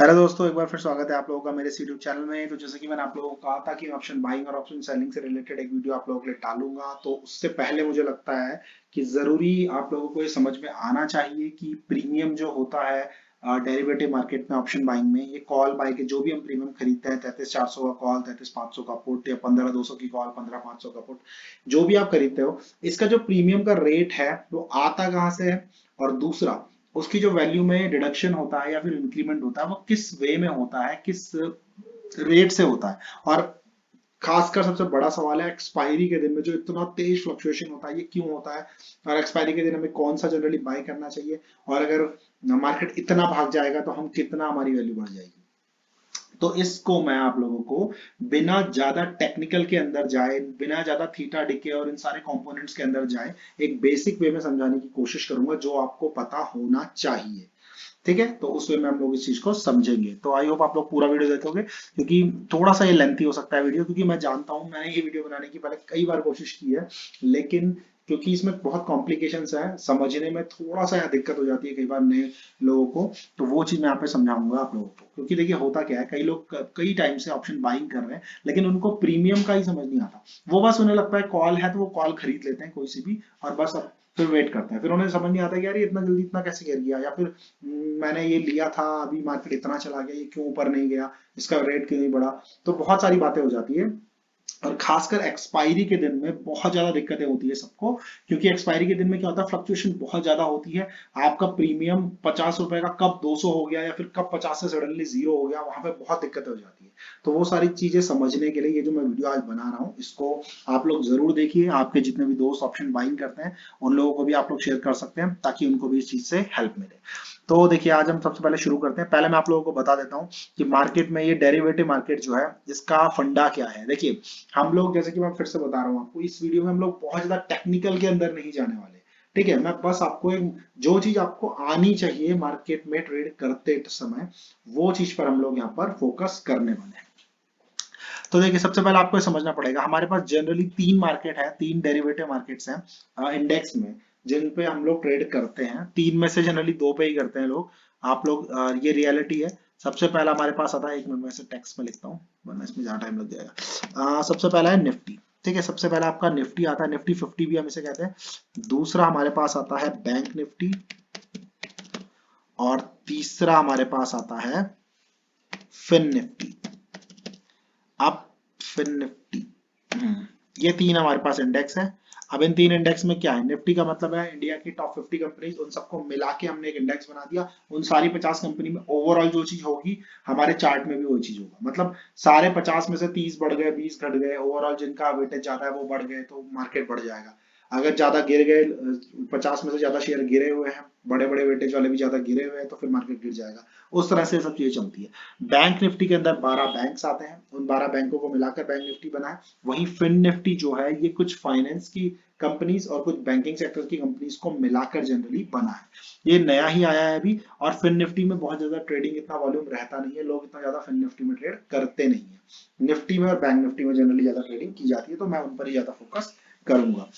Hello दोस्तों, एक बार फिर स्वागत है आप लोगों का मेरे यूट्यूब चैनल में। तो जैसे कि मैंने आप लोगों को कहा था कि मैं ऑप्शन बाइंग और ऑप्शन सेलिंग से रिलेटेड एक वीडियो आप लोगों के लिए डालूंगा, तो उससे पहले मुझे लगता है कि जरूरी आप लोगों को ये समझ में आना चाहिए कि प्रीमियम जो होता है डेरिवेटिव मार्केट में ऑप्शन बाइंग में, ये कॉल बाय के जो भी हम प्रीमियम खरीदते हैं, 33,400 का कॉल, 33,500 का पुट या 15,200 की कॉल, 15,500 का पुट, जो भी आप खरीदते हो, इसका जो प्रीमियम का रेट है वो आता कहाँ से है, और दूसरा उसकी जो वैल्यू में डिडक्शन होता है या फिर इंक्रीमेंट होता है वो किस वे में होता है, किस रेट से होता है। और खासकर सबसे बड़ा सवाल है एक्सपायरी के दिन में जो इतना तेज फ्लक्चुएशन होता है, ये क्यों होता है, और एक्सपायरी के दिन हमें कौन सा जनरली बाय करना चाहिए, और अगर मार्केट इतना भाग जाएगा तो हम कितना, हमारी वैल्यू बढ़ जाएगी। तो इसको मैं आप लोगों को बिना ज्यादा टेक्निकल के अंदर जाए, बिना ज्यादा थीटा डिके और इन सारे कंपोनेंट्स के अंदर जाए, एक बेसिक वे में समझाने की कोशिश करूंगा जो आपको पता होना चाहिए। ठीक है, तो उस वे में हम लोग इस चीज को समझेंगे। तो आई होप आप लोग पूरा वीडियो देखोगे, क्योंकि थोड़ा सा ये लेंथी हो सकता है वीडियो, क्योंकि मैं जानता हूं मैंने ये वीडियो बनाने की पहले कई बार कोशिश की है, लेकिन क्योंकि इसमें बहुत कॉम्प्लिकेशंस है, समझने में थोड़ा सा यहाँ दिक्कत हो जाती है कई बार नए लोगों को। तो वो चीज मैं यहाँ पे समझाऊंगा आप लोगों को, क्योंकि देखिए होता क्या है, कई लोग कई टाइम से ऑप्शन बाइंग कर रहे हैं लेकिन उनको प्रीमियम का ही समझ नहीं आता। वो बस उन्हें लगता है कॉल है तो वो कॉल खरीद लेते हैं कोई सी भी, और बस अब फिर वेट करते हैं, फिर उन्हें समझ नहीं आता कि यार ये इतना जल्दी इतना कैसे गिर गया, या फिर मैंने ये लिया था, अभी मार्केट इतना चला गया, ये क्यों ऊपर नहीं गया, इसका रेट क्यों नहीं बढ़ा। तो बहुत सारी बातें हो जाती है, और खासकर एक्सपायरी के दिन में बहुत ज्यादा दिक्कतें होती है सबको, क्योंकि एक्सपायरी के दिन में क्या होता है, फ्लक्चुएशन बहुत ज्यादा होती है। आपका प्रीमियम 50 रुपए का कब 200 हो गया, या फिर कब 50 से सडनली जीरो हो गया, वहां पे बहुत दिक्कतें हो जाती है। तो वो सारी चीजें समझने के लिए ये जो मैं वीडियो आज बना रहा हूँ, इसको आप लोग जरूर देखिए। आपके जितने भी दोस्त ऑप्शन बाइंग करते हैं उन लोगों को भी आप लोग शेयर कर सकते हैं, ताकि उनको भी इस चीज से हेल्प मिले। तो देखिए, आज हम सबसे पहले शुरू करते हैं। पहले मैं आप लोगों को बता देता हूँ कि मार्केट में ये डेरिवेटिव मार्केट जो है, इसका फंडा क्या है। देखिए, हम लोग, जैसे कि मैं फिर से बता रहा हूँ आपको, इस वीडियो में हम लोग बहुत ज्यादा टेक्निकल के अंदर नहीं जाने वाले। ठीक है, मैं बस आपको एक, जो चीज आपको आनी चाहिए मार्केट में ट्रेड करते समय, वो चीज पर हम लोग यहाँ पर फोकस करने वाले हैं। तो देखिए, सबसे पहले आपको ये समझना पड़ेगा, हमारे पास जनरली तीन मार्केट है, तीन डेरिवेटिव मार्केट्स हैं इंडेक्स में, जिन पे हम लोग ट्रेड करते हैं। तीन में से जनरली दो पे ही करते हैं लोग। आप लोग ये रियलिटी है। सबसे पहला हमारे पास आता है, एक मिनट में से टेक्स्ट में लिखता हूँ वरना इसमें ज्यादा टाइम लग जाएगा। सबसे पहला है निफ्टी। ठीक है, सबसे पहला आपका निफ्टी आता है, निफ्टी 50 भी हम इसे कहते हैं। दूसरा हमारे पास आता है बैंक निफ्टी, और तीसरा हमारे पास आता है फिन निफ्टी। अब फिन निफ्टी, ये तीन हमारे पास इंडेक्स है। अब इन तीन इंडेक्स में क्या है, निफ्टी का मतलब है इंडिया की टॉप 50 कंपनीज, उन सबको मिला के हमने एक इंडेक्स बना दिया। उन सारी 50 कंपनी में ओवरऑल जो चीज होगी, हमारे चार्ट में भी वही चीज होगा। मतलब सारे 50 में से 30 बढ़ गए, 20 घट गए, ओवरऑल जिनका वेटेज ज्यादा है वो बढ़ गए, तो मार्केट बढ़ जाएगा। अगर ज्यादा गिर गए, 50 में से ज्यादा शेयर गिरे हुए हैं, बड़े बड़े वेटेज वाले भी ज्यादा गिरे हुए हैं, तो फिर मार्केट गिर जाएगा। उस तरह से सब चीजें चलती है। बैंक निफ्टी के अंदर 12 बैंक्स आते हैं, उन 12 बैंकों को मिलाकर बैंक निफ्टी बना है। वहीं फिन निफ्टी जो है, ये कुछ फाइनेंस की कंपनीज और कुछ बैंकिंग सेक्टर की कंपनीज को मिलाकर जनरली बना है। ये नया ही आया है अभी, और फिन निफ्टी में बहुत ज्यादा ट्रेडिंग, इतना वॉल्यूम रहता नहीं है, लोग इतना ज्यादा फिन निफ्टी में ट्रेड करते नहीं है। निफ्टी में और बैंक निफ्टी में जनरली ज्यादा ट्रेडिंग की जाती है, तो मैं उन पर ही ज्यादा फोकस करूंगा।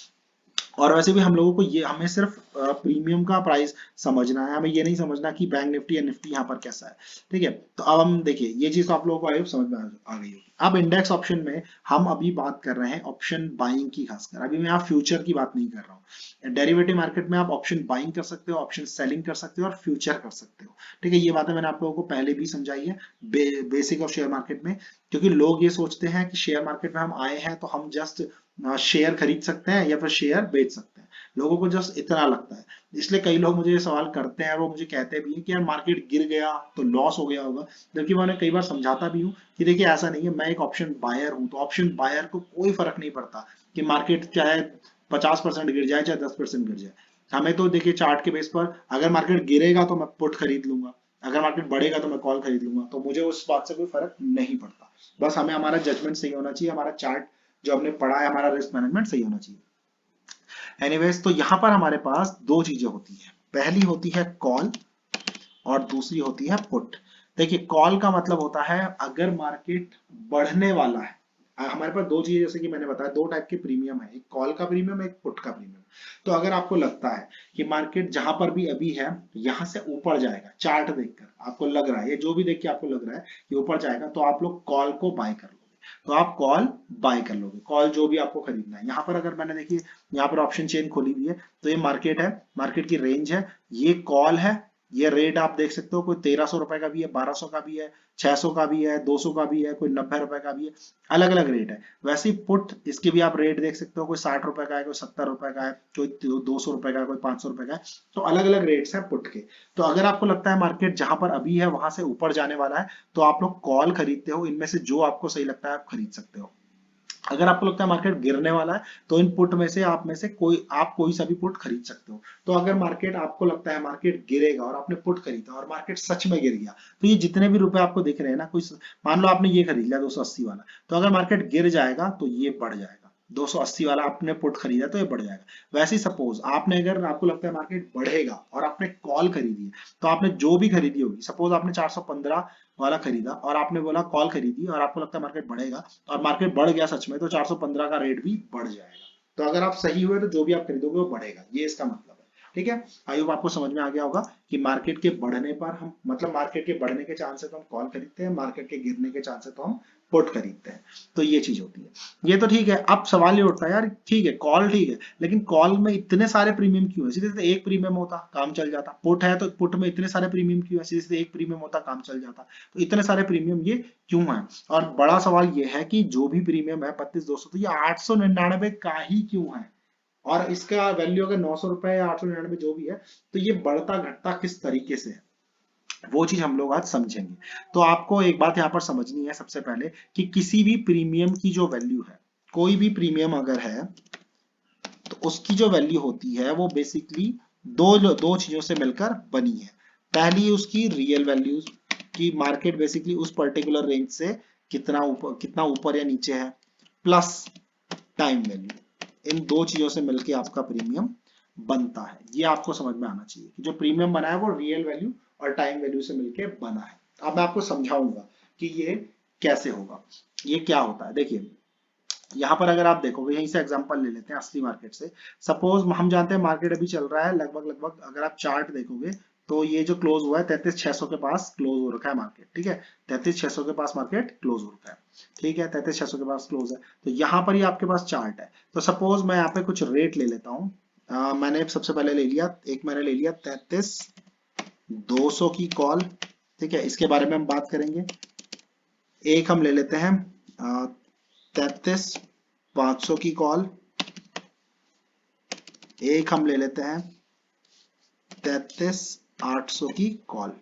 और वैसे भी हम लोगों को ये, हमें सिर्फ प्रीमियम का प्राइस समझना है, हमें ये नहीं समझना कि बैंक निफ्टी या निफ्टी यहाँ पर कैसा है। ठीक है, तो अब हम देखिए, ये चीज तो आप लोगों को आई होप समझ में आ गई होगी। अब इंडेक्स ऑप्शन में हम अभी बात कर रहे हैं ऑप्शन बाइंग की, खासकर अभी मैं यहाँ फ्यूचर की बात नहीं कर रहा हूँ। डेरिवेटिव मार्केट में आप ऑप्शन बाइंग कर सकते हो, ऑप्शन सेलिंग कर सकते हो, और फ्यूचर कर सकते हो। ठीक है, ये बातें मैंने आप लोगों को पहले भी समझाई है, बेसिक ऑफ शेयर मार्केट में। क्योंकि लोग ये सोचते हैं कि शेयर मार्केट में हम आए हैं तो हम जस्ट शेयर खरीद सकते हैं या फिर शेयर बेच सकते हैं। लोगों को जस्ट इतना लगता है। इसलिए कई लोग मुझे ये सवाल करते हैं, और वो मुझे कहते भी हैं कि यार मार्केट गिर गया तो लॉस हो गया होगा। जबकि मैं उन्हें कई बार समझाता भी हूँ कि देखिए ऐसा नहीं है, मैं एक ऑप्शन बायर हूँ, तो ऑप्शन बायर को कोई फर्क नहीं पड़ता कि मार्केट चाहे 50% गिर जाए चाहे 10% गिर जाए। हमें तो देखिए चार्ट के बेस पर, अगर मार्केट गिरेगा तो मैं पुट खरीद लूंगा, अगर मार्केट बढ़ेगा तो मैं कॉल खरीद लूंगा, तो मुझे उस बात से कोई फर्क नहीं पड़ता। बस हमें हमारा जजमेंट सही होना चाहिए, हमारा चार्ट जो हमने पढ़ा है, हमारा रिस्क मैनेजमेंट सही होना चाहिए। एनीवेज, तो यहां पर हमारे पास दो चीजें होती हैं। पहली होती है कॉल, और दूसरी होती है पुट। देखिए, कॉल का मतलब होता है अगर मार्केट बढ़ने वाला है, हमारे पास दो चीजें, जैसे कि मैंने बताया, दो टाइप के प्रीमियम है, एक कॉल का प्रीमियम, एक पुट का प्रीमियम। तो अगर आपको लगता है कि मार्केट जहां पर भी अभी है यहां से ऊपर जाएगा, चार्ट देखकर आपको लग रहा है, ये जो भी देख के आपको लग रहा है कि ऊपर जाएगा, तो आप लोग कॉल को बाय कर लोगे। तो आप कॉल बाय कर लोगे, कॉल जो भी आपको खरीदना है। यहाँ पर अगर मैंने देखिए यहाँ पर ऑप्शन चेन खोली हुई है, तो ये मार्केट है, मार्केट की रेंज है, ये कॉल है, ये रेट आप देख सकते हो, कोई 1300 रुपए का भी है, 1200 का भी है, 600 का भी है, 200 का भी है, कोई 90 रुपए का भी है, अलग अलग रेट है। वैसे ही पुट, इसके भी आप रेट देख सकते हो, कोई 60 रुपए का है, कोई 70 रुपए का है, कोई 200 रुपए का है, कोई 500 रुपए का है। तो अलग अलग रेट्स है पुट के। तो अगर आपको लगता है मार्केट जहां पर अभी है वहां से ऊपर जाने वाला है, तो आप लोग कॉल खरीदते हो, इनमें से जो आपको सही लगता है आप खरीद सकते हो। अगर आपको लगता है मार्केट गिरने वाला है, तो इन पुट में से आप कोई सा भी पुट खरीद सकते हो। तो अगर मार्केट, आपको लगता है मार्केट गिरेगा और आपने पुट खरीदा और मार्केट सच में गिर गया, तो ये जितने भी रुपए आपको दिख रहे हैं ना, कोई मान लो आपने ये खरीद लिया 280 वाला, तो अगर मार्केट गिर जाएगा तो ये बढ़ जाएगा। 280 वाला आपने पुट खरीदा तो ये बढ़ जाएगा। वैसे ही सपोज आपने, अगर आपको लगता है मार्केट बढ़ेगा और आपने कॉल खरीदी है, तो आपने जो भी खरीदी होगी, सपोज आपने 415 वाला खरीदा और आपने बोला कॉल खरीदी, और आपको लगता है मार्केट बढ़ेगा और मार्केट बढ़ गया सच में, तो 415 का रेट भी बढ़ जाएगा। तो अगर आप सही हुए तो जो भी आप खरीदोगे वो बढ़ेगा, ये इसका मतलब है। ठीक है, आई होप आपको समझ में आ गया होगा कि मार्केट के बढ़ने पर हम, मतलब मार्केट के बढ़ने के चांस है तो हम कॉल खरीदते हैं, मार्केट के गिरने के चांस है तो हम पुट खरीदते हैं। तो ये चीज होती है। ये तो ठीक है। अब सवाल ये उठता है यार, ठीक है कॉल ठीक है, लेकिन कॉल में इतने सारे प्रीमियम क्यों है? सीधे सीधे एक प्रीमियम होता काम चल जाता। पुट है तो पुट में इतने सारे प्रीमियम क्यों है? सीधे सीधे एक प्रीमियम होता काम चल जाता। तो इतने सारे प्रीमियम ये क्यों है? और बड़ा सवाल ये है कि जो भी प्रीमियम है 32,200, तो ये 899 का ही क्यों है? और इसका वैल्यू अगर 900 रुपए या 899 जो भी है, तो ये बढ़ता घटता किस तरीके से है, वो चीज हम लोग आज समझेंगे। तो आपको एक बात यहाँ पर समझनी है सबसे पहले, कि किसी भी प्रीमियम की जो वैल्यू है, कोई भी प्रीमियम अगर है, तो उसकी जो वैल्यू होती है वो बेसिकली दो चीजों से मिलकर बनी है। पहली उसकी रियल वैल्यूज, की मार्केट बेसिकली उस पर्टिकुलर रेंज से कितना ऊपर या नीचे है, प्लस टाइम वैल्यू। इन दो चीजों से मिलकर आपका प्रीमियम बनता है। ये आपको समझ में आना चाहिए कि जो प्रीमियम बना है वो रियल वैल्यू और टाइम वैल्यू से मिलकर बना है। अब मैं आपको समझाऊंगा कि ये कैसे होगा, ये क्या होता है। देखिए यहाँ पर अगर आप देखोगे, यहीं से एग्जांपल ले लेते हैं असली मार्केट से। सपोज हम जानते हैं मार्केट अभी चल रहा है लगभग लगभग, अगर आप चार्ट देखोगे तो ये जो क्लोज हुआ है 33,600 के पास क्लोज हो रखा है मार्केट। ठीक है, 33,600 के पास मार्केट क्लोज हो रखा है। ठीक है, 33,600 के पास क्लोज है। तो यहाँ पर ही आपके पास चार्ट है। तो सपोज मैं यहाँ पे कुछ रेट ले लेता हूँ। मैंने सबसे पहले ले लिया, मैंने ले लिया 33,200 की कॉल। ठीक है, इसके बारे में हम बात करेंगे। एक हम ले लेते हैं 33,500 की कॉल। एक हम ले लेते हैं 33,800 की कॉल।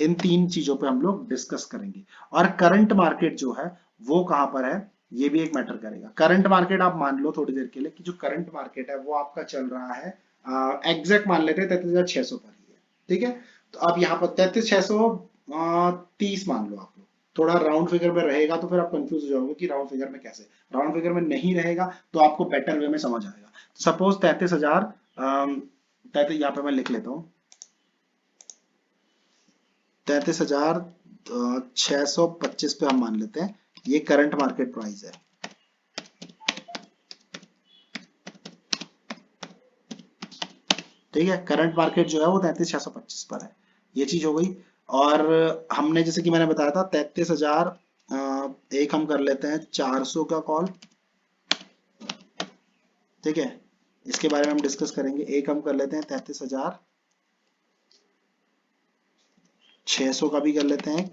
इन तीन चीजों पे हम लोग डिस्कस करेंगे। और करंट मार्केट जो है वो कहां पर है, ये भी एक मैटर करेगा। करंट मार्केट आप मान लो थोड़ी देर के लिए कि जो करंट मार्केट है वो आपका चल रहा है, एग्जैक्ट मान लेते हैं 33,600 पर ही है। ठीक है, तो अब यहाँ पर 33,630 मान लो आप लोग। थोड़ा राउंड फिगर में रहेगा तो फिर आप कंफ्यूज हो जाओगे कि राउंड फिगर में कैसे। राउंड फिगर में नहीं रहेगा तो आपको बेटर वे में समझ आएगा। सपोज 33,000, 33, यहाँ पे मैं लिख लेता हूँ 33,625 पे हम मान लेते हैं, ये करंट मार्केट प्राइस है। ठीक है, करंट मार्केट जो है वो 33,625 पर है। ये चीज हो गई। और हमने जैसे कि मैंने बताया था 33,000, एक हम कर लेते हैं 400 का कॉल। ठीक है, इसके बारे में हम डिस्कस करेंगे। एक हम कर लेते हैं 33,600 का भी कर लेते हैं एक,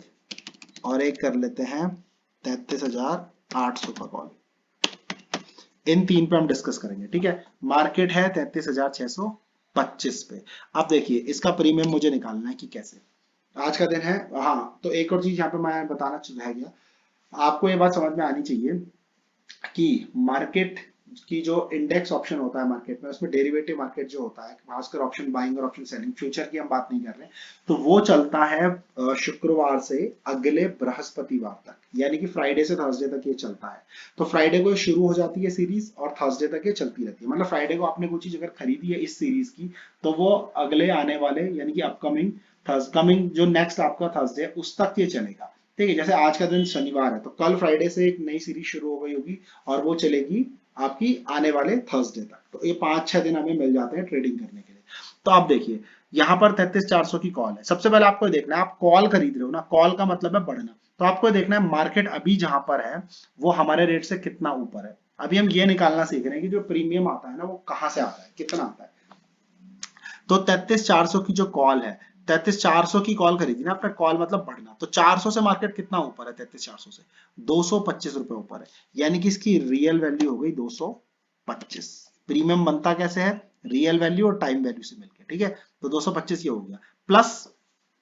और एक कर लेते हैं 33,800 का कॉल। इन तीन पे हम डिस्कस करेंगे। ठीक है, मार्केट है 33,625 पे। अब देखिए इसका प्रीमियम मुझे निकालना है कि कैसे। आज का दिन है। हाँ, तो एक और चीज यहाँ पे मैं बताना रह गया, आपको ये बात समझ में आनी चाहिए कि मार्केट की जो इंडेक्स ऑप्शन होता है मार्केट में, उसमें डेरिवेटिव मार्केट जो होता है, खासकर ऑप्शन बाइंग और ऑप्शन सेलिंग, फ्यूचर की हम बात नहीं कर रहे, तो वो चलता है शुक्रवार से अगले बृहस्पतिवार तक, यानी कि फ्राइडे से थर्सडे तक ये चलता है। तो फ्राइडे को शुरू हो जाती है सीरीज और थर्सडे तक ये चलती रहती है। मतलब फ्राइडे को आपने कोई चीज अगर खरीदी है इस सीरीज की, तो वो अगले आने वाले यानी कि अपकमिंग जो नेक्स्ट आपका थर्सडे है उस तक ये चलेगा। ठीक है, जैसे आज का दिन शनिवार है तो कल फ्राइडे से एक नई सीरीज शुरू हो गई होगी और वो चलेगी आपकी आने वाले थर्सडे तक। तो ये 5-6 दिन हमें मिल जाते हैं ट्रेडिंग करने के लिए। तो आप देखिए यहाँ पर 33,400 की कॉल है। सबसे पहले आपको देखना है, आप कॉल खरीद रहे हो ना, कॉल का मतलब है बढ़ना। तो आपको देखना है मार्केट अभी जहां पर है वो हमारे रेट से कितना ऊपर है। अभी हम ये निकालना सीख रहे हैं कि जो प्रीमियम आता है ना वो कहां से आता है, कितना आता है। तो 33,400 की जो कॉल है, 33,400 की कॉल खरीदी ना आपने, कॉल मतलब बढ़ना। तो 400 से मार्केट कितना ऊपर है, 33,400 से 225 रुपए ऊपर है। यानी कि इसकी रियल वैल्यू हो गई 225। प्रीमियम बनता कैसे है, रियल वैल्यू और टाइम वैल्यू से मिलकर, ठीक है। तो 225 ये हो गया, प्लस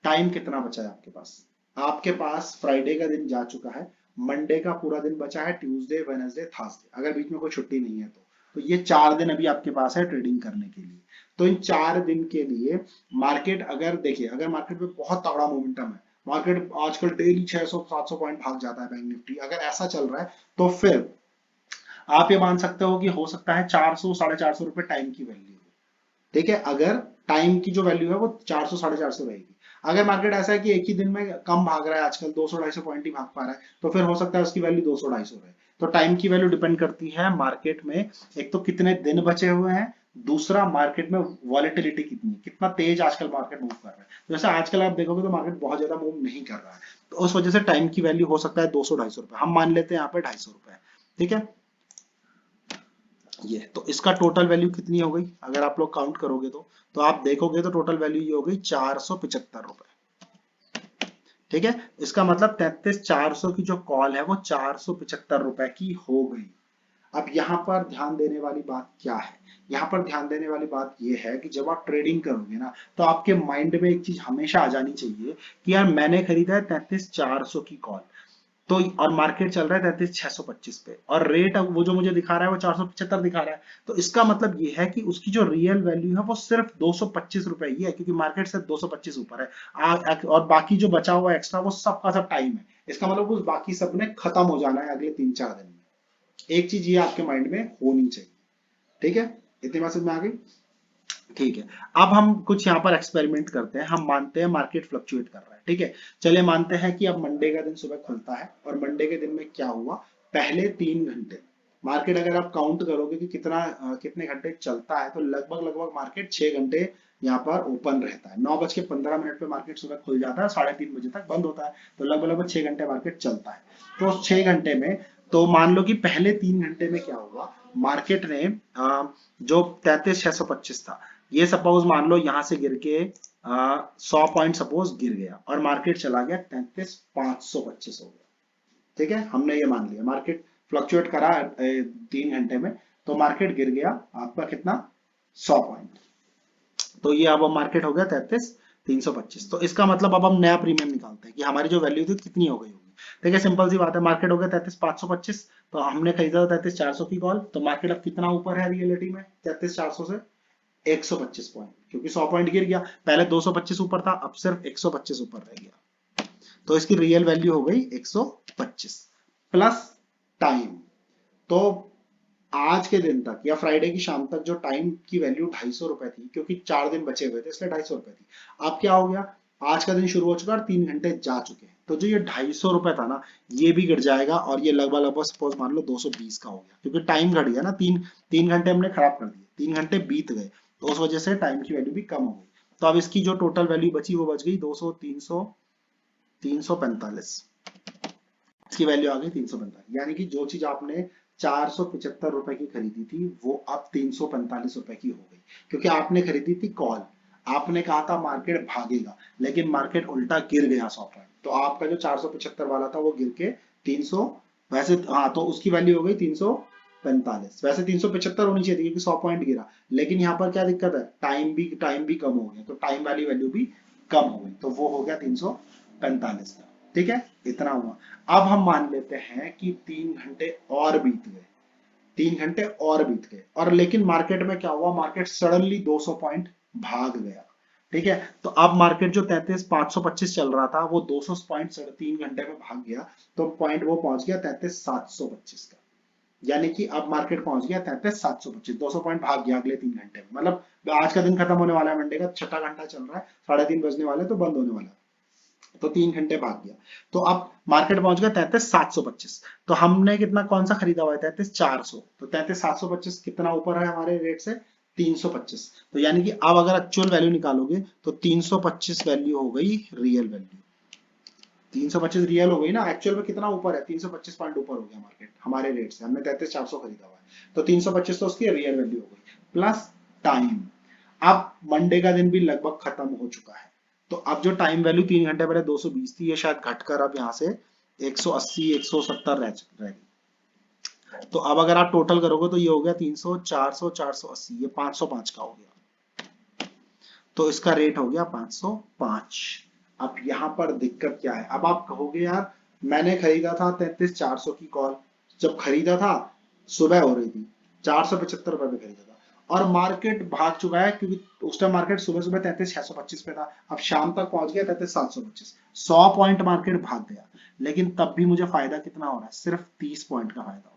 टाइम कितना बचा है आपके पास। आपके पास फ्राइडे का दिन जा चुका है, मंडे का पूरा दिन बचा है, ट्यूसडे वेडनेसडे थर्सडे, अगर बीच में कोई छुट्टी नहीं है तो ये 4 दिन अभी आपके पास है ट्रेडिंग करने के लिए। तो इन 4 दिन के लिए मार्केट, अगर देखिए अगर मार्केट में बहुत तगड़ा मोमेंटम है, मार्केट आजकल डेली 600-700 पॉइंट भाग जाता है बैंक निफ्टी, अगर ऐसा चल रहा है तो फिर आप ये मान सकते हो कि हो सकता है 400-450 रुपए टाइम की वैल्यू। ठीक है, अगर टाइम की जो वैल्यू है वो 400-450 रहेगी। अगर मार्केट ऐसा है कि एक ही दिन में कम भाग रहा है, आजकल 200-250 पॉइंट ही भाग पा रहा है, तो फिर हो सकता है उसकी वैल्यू 200-250 रहे। तो टाइम की वैल्यू डिपेंड करती है मार्केट में, एक तो कितने दिन बचे हुए हैं, दूसरा मार्केट में वॉलेटिलिटी कितनी है, कितना तेज आजकल मार्केट मूव कर रहा है। तो जैसे आजकल आप देखोगे तो मार्केट बहुत ज्यादा मूव नहीं कर रहा है, तो उस वजह से टाइम की वैल्यू हो सकता है 200-250 रुपए, हम मान लेते हैं यहाँ पे 250 रुपए। ठीक है, ये तो इसका टोटल वैल्यू कितनी हो गई, अगर आप लोग काउंट करोगे तो आप देखोगे तो टोटल वैल्यू ये हो गई 475 रुपए। ठीक है, इसका मतलब 33,400 की जो कॉल है वो 475 रुपए की हो गई। अब यहाँ पर ध्यान देने वाली बात क्या है, यहाँ पर ध्यान देने वाली बात ये है कि जब आप ट्रेडिंग करोगे ना तो आपके माइंड में एक चीज हमेशा आ जानी चाहिए कि यार मैंने खरीदा है 33,400 की कॉल, तो और मार्केट चल रहा है 33,625 पे, और रेट अब वो जो मुझे दिखा रहा है वो 475 दिखा रहा है। तो इसका मतलब ये है कि उसकी जो रियल वैल्यू है वो सिर्फ 225 रुपए ही है, क्योंकि मार्केट से 225 ऊपर है। और बाकी जो बचा हुआ एक्स्ट्रा वो सबका सब टाइम है। इसका मतलब उस बाकी सब ने खत्म हो जाना है अगले 3-4 दिन में। एक चीज ये आपके माइंड में होनी चाहिए। ठीक है, इतनी बात समझ में आ गई। ठीक है, अब हम कुछ यहाँ पर एक्सपेरिमेंट करते हैं। हम मानते हैं मार्केट फ्लक्चुएट कर रहा है, ठीक है। चलिए मानते हैं कि अब मंडे का दिन सुबह खुलता है और मंडे के दिन में क्या हुआ, पहले 3 घंटे मार्केट अगर आप काउंट करोगे कि कितने घंटे चलता है, तो लगभग लगभग मार्केट 6 घंटे यहाँ पर ओपन रहता है। 9:15 पे मार्केट सुबह खुल जाता है, 3:30 बजे तक बंद होता है, तो लगभग लगभग 6 घंटे मार्केट चलता है। तो 6 घंटे में तो मान लो कि पहले 3 घंटे में क्या हुआ, मार्केट ने जो 33,625 था, ये सपोज मान लो यहां से गिर के 100 पॉइंट सपोज गिर गया और मार्केट चला गया 33,525 हो गया। ठीक है, हमने ये मान लिया मार्केट फ्लक्चुएट करा 3 घंटे में, तो मार्केट गिर गया आपका कितना, 100 पॉइंट। तो ये अब मार्केट हो गया 33,325। तो इसका मतलब अब हम नया प्रीमियम निकालते हैं कि हमारी जो वैल्यू थी कितनी हो गई होगी। ठीक है, सिंपल सी बात है, मार्केट हो गया 33,525, तो हमने खरीदा 33,400 की कॉल, तो मार्केट अब कितना ऊपर है रियलिटी में 33,400 से, 125 पॉइंट, क्योंकि 100 पॉइंट गिर गया, पहले 225 ऊपर था, अब सिर्फ 125 ऊपर रह गया। तो इसकी रियल वैल्यू हो गई 125 प्लस टाइम। तो आज के दिन तक या फ्राइडे की शाम तक जो टाइम की वैल्यू 250 रुपए थी, क्योंकि 4 दिन बचे हुए थे इसलिए 250 रुपए थी। अब क्या हो गया, आज का दिन शुरू हो चुका और 3 घंटे जा चुके हैं, तो जो ये 250 रुपए था ना, ये भी गिर जाएगा और ये लगभग लगभग सपोज मान लो 220 का हो गया, क्योंकि टाइम घट गया ना, तीन तीन घंटे हमने खराब कर दिए, 3 घंटे बीत गए, तो उस वजह से टाइम की वैल्यू भी कम हो गई। तो अब इसकी जो टोटल वैल्यू बची वो बच गई 200, 300, 345। इसकी वैल्यू आ गई 345, यानी कि जो चीज आपने 475 रुपए की खरीदी थी वो अब 345 रुपए की हो गई, क्योंकि आपने खरीदी थी कॉल, आपने कहा था मार्केट भागेगा, लेकिन मार्केट उल्टा गिर गया 100 पॉइंट, तो आपका जो 475 वाला था वो गिर के 300, वैसे हाँ तो उसकी वैल्यू हो गई 345। वैसे 375 होनी चाहिए थी क्योंकि 100 पॉइंट गिरा, लेकिन यहाँ पर क्या दिक्कत है, टाइम भी कम हो गया, तो टाइम वाली वैल्यू भी कम हो गई, तो वो हो गया 345 का। ठीक है, इतना हुआ। अब हम मान लेते हैं कि 3 घंटे और बीत गए, 3 घंटे और बीत गए, और लेकिन मार्केट में क्या हुआ, मार्केट सडनली 200 पॉइंट भाग गया। ठीक है, तो अब मार्केट जो 33,525 चल रहा था वो 200 पॉइंट 3.5 घंटे में भाग गया, तो पॉइंट वो पहुंच गया 33,725 का। यानी कि अब मार्केट पहुंच गया 33,725, 200 पॉइंट भाग गया अगले 3 घंटे में। मतलब आज का दिन खत्म होने वाला है, मंडे का छठा घंटा चल रहा है, 3:30 बजने वाले तो बंद होने वाला है। तो 3 घंटे भाग गया। तो अब मार्केट पहुंच गया 33,725। तो हमने कितना कौन सा खरीदा हुआ है? 33,400। तो 33,725 कितना ऊपर है हमारे रेट से? 325। तो यानी कि अब अगर एक्चुअल वैल्यू निकालोगे तो 325 वैल्यू हो गई रियल वैल्यू। 325 रियल हो गई ना, एक्चुअल में कितना ऊपर है? 325 पॉइंट ऊपर हो गया मार्केट हमारे रेट से। हमने 33,400 खरीदा हुआ है, तो 325 तो उसकी रियल वैल्यू हो गई। Plus time. अब मंडे का दिन भी लगभग खत्म हो चुका है, तो अब जो टाइम वैल्यू 3 घंटे पहले 220 थी, ये शायद घटकर अब यहाँ से 180 170 रह गई। तो अब अगर आप टोटल करोगे तो ये हो गया 300 400 480, ये 505 का हो गया। तो इसका रेट हो गया 505। अब यहां पर दिक्कत क्या है? अब आप कहोगे यार मैंने खरीदा था 33,400 की कॉल, जब खरीदा था सुबह हो रही थी, 475 रुपए में खरीदा था, और मार्केट भाग चुका है, क्योंकि उस टाइम मार्केट सुबह सुबह 33,625 पे था, अब शाम तक पहुंच गया 33,725। 100 पॉइंट मार्केट भाग गया, लेकिन तब भी मुझे फायदा कितना हो रहा है? सिर्फ 30 पॉइंट का फायदा हो।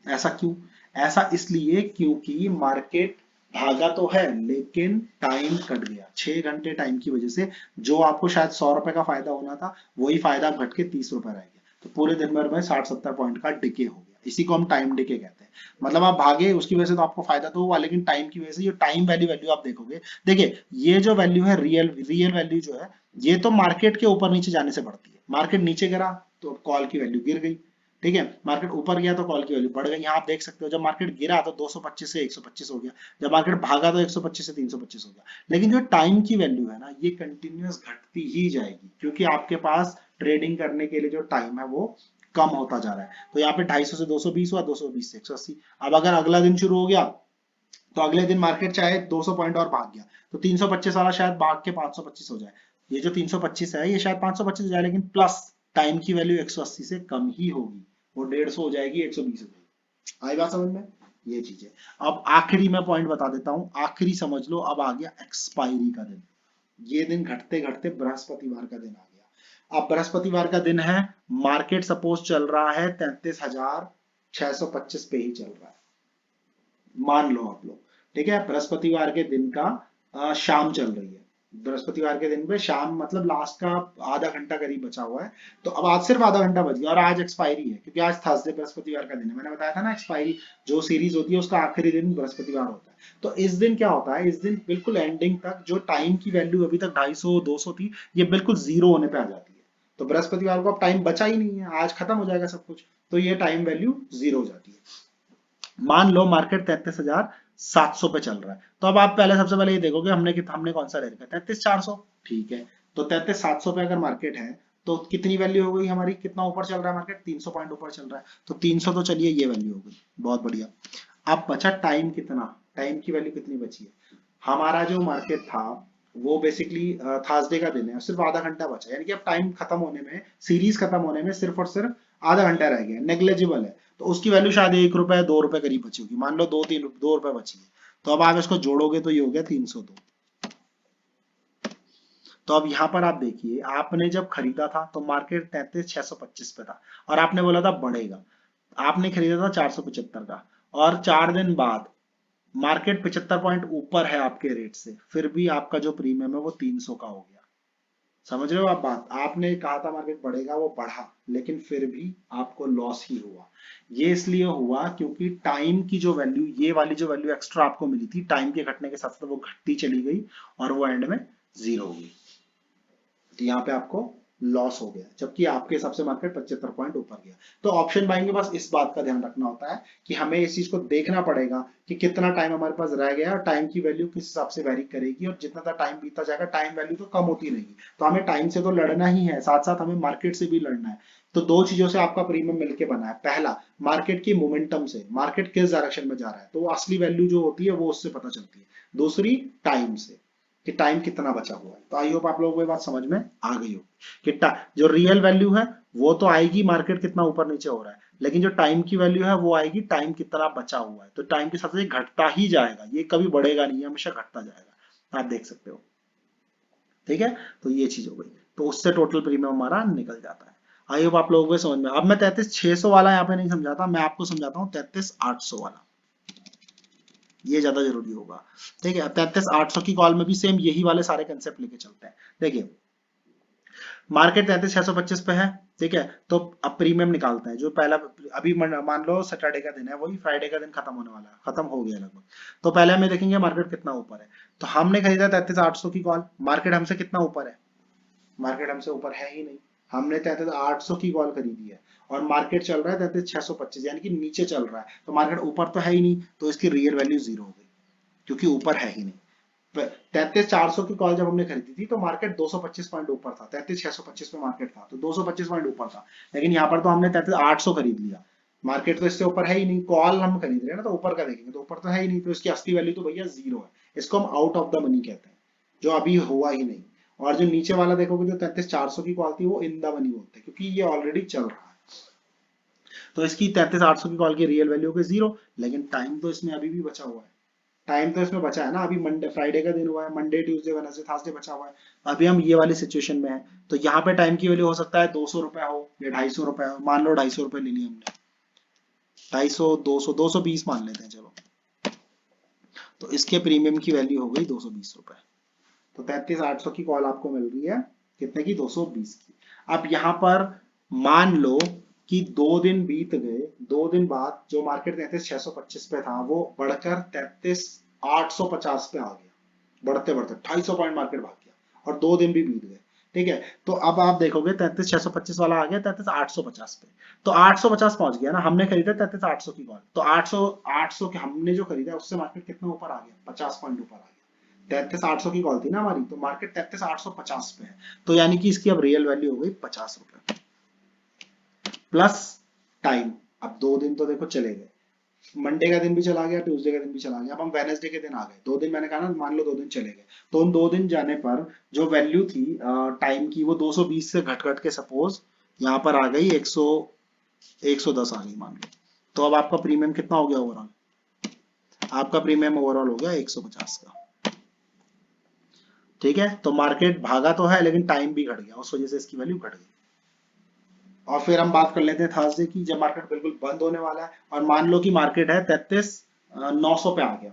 ऐसा क्यों? ऐसा इसलिए क्योंकि मार्केट भागा तो है लेकिन टाइम कट गया। 6 घंटे टाइम की वजह से जो आपको शायद 100 रुपए का फायदा होना था, वही फायदा घट के 30 रुपए रह गया। तो पूरे दिन भर में 60-70 पॉइंट का डिके हो गया। इसी को हम टाइम डिके कहते हैं। मतलब आप भागे उसकी वजह से तो आपको फायदा तो हुआ, लेकिन टाइम की वजह से, जो टाइम वैल्यू वैल्यू आप देखोगे, देखिए ये जो वैल्यू है रियल रियल वैल्यू जो है, ये तो मार्केट के ऊपर नीचे जाने से बढ़ती है। मार्केट नीचे गिरा तो कॉल की वैल्यू गिर गई, ठीक है। मार्केट ऊपर गया तो कॉल की वैल्यू बढ़ गई। यहाँ आप देख सकते हो जब मार्केट गिरा तो 225 से 125 हो गया, जब मार्केट भागा तो 125 से 325 हो गया। लेकिन जो टाइम की वैल्यू है ना, ये कंटिन्यूअस घटती ही जाएगी, क्योंकि आपके पास ट्रेडिंग करने के लिए जो टाइम है वो कम होता जा रहा है। तो यहाँ पे 250 से 220 हुआ, 220 से 180। अब अगर अगला दिन शुरू हो गया तो अगले दिन मार्केट चाहे 200 पॉइंट और भाग गया, तो 325 वाला शायद भाग के 525 हो जाए। ये जो 325 है ये शायद 525 हो जाए, लेकिन प्लस टाइम की वैल्यू 180 से कम ही होगी, वो 150 हो जाएगी, 120 हो जाएगी। आई बात समझ में? ये चीज है। अब आखिरी मैं पॉइंट बता देता हूं, आखिरी समझ लो। अब आ गया एक्सपायरी का दिन। ये दिन घटते घटते बृहस्पतिवार का दिन आ गया। अब बृहस्पतिवार का दिन है, मार्केट सपोज चल रहा है 33,625 पे ही चल रहा है, मान लो आप लोग, ठीक है। बृहस्पतिवार के दिन का शाम चल रही है। बृहस्पतिवार के दिन पे शाम मतलब लास्ट का आधा घंटा करीब बचा हुआ है। तो अब आज सिर्फ आधा घंटा बच गया और आज एक्सपायरी है, क्योंकि आज थर्सडे बृहस्पतिवार का दिन है। मैंने बताया था ना, एक्सपायरी जो सीरीज होती है उसका आखिरी दिन बृहस्पतिवार होता है। तो इस दिन क्या होता है? इस दिन बिल्कुल एंडिंग तक जो टाइम की वैल्यू अभी तक 250 200 थी, ये बिल्कुल जीरो होने पे आ जाती है। तो बृहस्पतिवार को अब टाइम बचा ही नहीं है, आज खत्म हो जाएगा सब कुछ, तो ये टाइम वैल्यू जीरो हो जाती है। मान लो मार्केट 33,700 पे चल रहा है, तो अब आप पहले सबसे पहले ये देखोगे हमने कौन सा ले रखा है? 33,400, ठीक है। तो 33,700 पे अगर मार्केट है तो कितनी वैल्यू हो गई हमारी? कितना ऊपर चल रहा है मार्केट? 300 पॉइंट ऊपर चल रहा है, तो 300 तो चलिए ये वैल्यू हो गई, बहुत बढ़िया। अब बचा टाइम कितना? टाइम की वैल्यू कितनी बची है? हमारा जो मार्केट था वो बेसिकली थर्सडे का दिन है, सिर्फ आधा घंटा बचा, यानी कि अब टाइम खत्म होने में, सीरीज खत्म होने में सिर्फ और सिर्फ आधा घंटा रह गया, नेग्लेजिबल है। तो उसकी वैल्यू शायद 1 रुपए 2 रुपए करीब बची होगी, मान लो 2 रुपए बची है। तो अब आप इसको जोड़ोगे तो ये हो गया 302। तो अब यहाँ पर आप देखिए, आपने जब खरीदा था तो मार्केट 33,625 पे था, और आपने बोला था बढ़ेगा। आपने खरीदा था 475 का, और 4 दिन बाद मार्केट 75 पॉइंट ऊपर है आपके रेट से, फिर भी आपका जो प्रीमियम है वो 300 का हो गया। समझ रहे हो आप बात? आपने कहा था मार्केट बढ़ेगा, वो बढ़ा, लेकिन फिर भी आपको लॉस ही हुआ। ये इसलिए हुआ क्योंकि टाइम की जो वैल्यू, ये वाली जो वैल्यू एक्स्ट्रा आपको मिली थी, टाइम के घटने के साथ साथ वो घटती चली गई, और वो एंड में जीरो हो गई। तो यहाँ पे आपको लॉस हो गया, जबकि आपके हिसाब से मार्केट 75 पॉइंट ऊपर गया। तो ऑप्शन बाइंग में बस इस बात का ध्यान रखना होता है कि हमें इस चीज को देखना पड़ेगा कि कितना टाइम हमारे पास रह गया, और टाइम की वैल्यू किस हिसाब से वेरी करेगी, और जितना टाइम बीतता जाएगा टाइम वैल्यू तो कम होती रहेगी। तो हमें टाइम से तो लड़ना ही है, साथ साथ हमें मार्केट से भी लड़ना है। तो दो चीजों से आपका प्रीमियम मिलकर बना है। पहला, मार्केट की मोमेंटम से, मार्केट किस डायरेक्शन में जा रहा है, तो असली वैल्यू जो होती है वो उससे पता चलती है। दूसरी, टाइम से, कि टाइम कितना बचा हुआ है। तो आई होप आप लोगों को ये बात समझ में आ गई होगी कि जो रियल वैल्यू है वो तो आएगी मार्केट कितना ऊपर नीचे हो रहा है, लेकिन जो टाइम की वैल्यू है वो आएगी टाइम कितना बचा हुआ है। तो टाइम के साथ ये घटता ही जाएगा, ये कभी बढ़ेगा नहीं, हमेशा घटता जाएगा, आप देख सकते हो, ठीक है। तो ये चीज हो गई, तो उससे टोटल प्रीमियम हमारा निकल जाता है। आई होप आप लोगों को समझ में। अब मैं 33,600 वाला यहाँ पे नहीं समझाता, मैं आपको समझाता हूँ 33,800 वाला, ये ज्यादा जरूरी होगा, ठीक है। 33,800 की कॉल में भी सेम यही वाले सारे कंसेप्ट लेके चलते हैं। देखिए, मार्केट 33,625 पे है, ठीक है। तो अब प्रीमियम निकालते हैं। जो पहला अभी मान लो सैटरडे का दिन है, वही फ्राइडे का दिन खत्म होने वाला है, खत्म हो गया लगभग। तो पहले हमें देखेंगे मार्केट कितना ऊपर है। तो हमने खरीदा 33,800 की कॉल, मार्केट हमसे कितना ऊपर है? मार्केट हमसे ऊपर है ही नहीं। हमने 33,800 की कॉल खरीदी है और मार्केट चल रहा है 33,625, यानी कि नीचे चल रहा है। तो मार्केट ऊपर तो है ही नहीं, तो इसकी रियल वैल्यू जीरो हो गई, क्योंकि ऊपर है ही नहीं। 33,400 की कॉल जब हमने खरीदी थी तो मार्केट 225 पॉइंट ऊपर था, 33,625 में मार्केट था तो 225 पॉइंट ऊपर था। लेकिन यहाँ पर तो हमने 33,800 खरीद लिया, मार्केट तो इससे ऊपर है ही नहीं, कॉल हम खरीद रहे हैं ना, तो ऊपर का देखेंगे तो ऊपर तो है ही नहीं, तो इसकी असली वैल्यू तो भैया जीरो है। इसको हम आउट ऑफ द मनी कहते हैं, जो अभी हुआ ही नहीं। और जो नीचे वाला देखोगे, जो 33,400 की कॉल थी, वो इन द मनी बोलते हैं, क्योंकि ये ऑलरेडी चल रहा है। तो इसकी 33,800 की कॉल की रियल वैल्यू हो गई जीरो, लेकिन टाइम तो इसमें अभी भी बचा हुआ है। टाइम तो इसमें बचा है ना, अभी मंडे फ्राइडे का दिन हुआ है, मंडे ट्यूसडे वेडनेसडे थर्सडे बचा हुआ है। अभी हम ये वाली सिचुएशन में है, तो यहाँ पे टाइम की वैल्यू हो सकता है 200 रुपए हो या 250 रुपए हो। मान लो 250 रुपए ले लिए हमने, 250, 200, 220 मान लेते हैं चलो। तो इसके प्रीमियम की वैल्यू हो गई 220 रुपए। तो 33,800 की कॉल आपको मिल रही है कितने की? 220 की। अब यहाँ पर मान लो कि 2 दिन बीत गए, 2 दिन बाद जो मार्केट 33,625 पे था वो बढ़कर 33,850 पे आ गया। बढ़ते बढ़ते 250 पॉइंट मार्केट भाग गया और 2 दिन भी बीत गए, ठीक है। तो अब आप देखोगे 33,625 वाला आ गया 33,850 पे। तो 850 पहुंच गया ना, हमने खरीदा 33,800 की कॉल, तो 800 800 के हमने जो खरीदा उससे मार्केट कितना ऊपर आ गया? 50 पॉइंट ऊपर आ गया। 33,800 की कॉल थी ना हमारी, तो मार्केट 33,850 पे है। तो यानी कि इसकी अब रियल वैल्यू हो गई 50 रुपए प्लस टाइम। अब 2 दिन तो देखो चले गए, मंडे का दिन भी चला गया, ट्यूसडे का दिन भी चला गया, अब हम वेनेसडे के दिन आ गए। 2 दिन मैंने कहा ना, मान लो 2 दिन चले गए, तो उन 2 दिन जाने पर जो वैल्यू थी टाइम की, वो 220 से घट घट के सपोज यहाँ पर आ गई 110 आ गई मान लो। तो अब आपका प्रीमियम कितना हो गया ओवरऑल? आपका प्रीमियम ओवरऑल हो गया 150 का, ठीक है। तो मार्केट भागा तो है, लेकिन टाइम भी घट गया, उस वजह से इसकी वैल्यू घट गई। और फिर हम बात कर लेते हैं थर्सडे की, जब मार्केट बिल्कुल बंद होने वाला है और मान लो कि मार्केट है 33,900 पे आ गया।